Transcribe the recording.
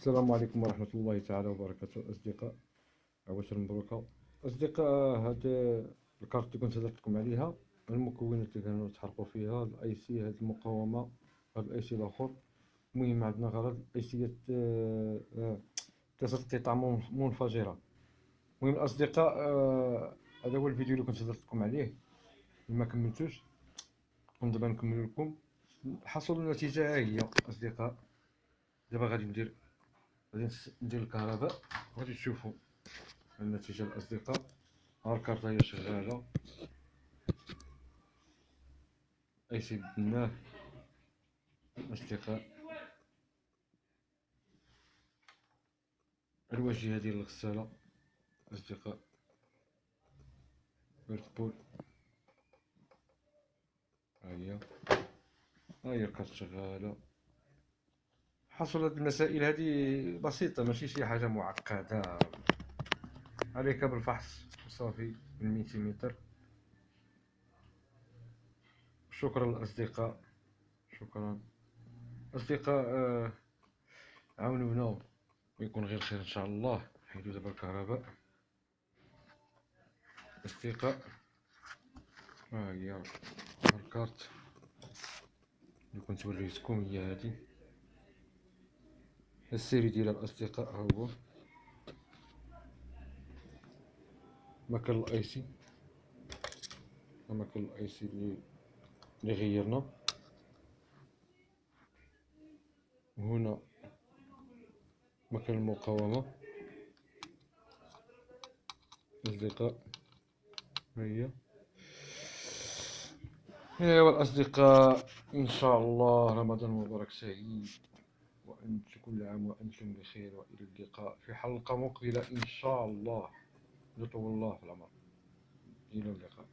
السلام عليكم ورحمة الله تعالى وبركاته أصدقاء. عواشر مبروكة أصدقاء. هاد الكارت اللي كنت هدرت لكم عليها، المكونات اللي كانوا تحرقوا فيها الاي سي، هاد المقاومة، هاد الاي سي الاخر. المهم عندنا غير هاد الاي سيات، ثلاثة قطع منفجرة. المهم الأصدقاء، هذا هو الفيديو اللي كنت هدرت لكم عليه، اللي ما كملتوش كنت دابا نكمل لكم. حصل النتيجة ها هي أصدقاء. دابا غادي ندير الكهرباء، غادي تشوفوا النتيجة الأصدقاء. ها الكارت هي شغالة، أي سي بدلناه الأصدقاء. الواجهة ديال الغسالة أصدقاء، ويرتبول، ها هي الكارت شغالة. حصل هاد المسائل هادي بسيطة، ماشي شي حاجة معقدة، عليك بالفحص صافي بالميتيمتر. شكرا الأصدقاء، شكرا أصدقاء. عاونونا ويكون غير خير إن شاء الله. حيدو دابا الكهرباء أصدقاء. ها هي الكارت اللي كنت وريتكم، هي هادي السيري ديالها الأصدقاء. ها هو مكان الاي سي، مكان الاي سي اللي غيرنا. هنا مكان المقاومة أصدقاء. هي ايوا الأصدقاء، إن شاء الله رمضان مبارك سعيد، وأنت كل عام وأنتم بخير، وإلى اللقاء في حلقة مقبلة إن شاء الله. يطول الله في العمر. إلى اللقاء.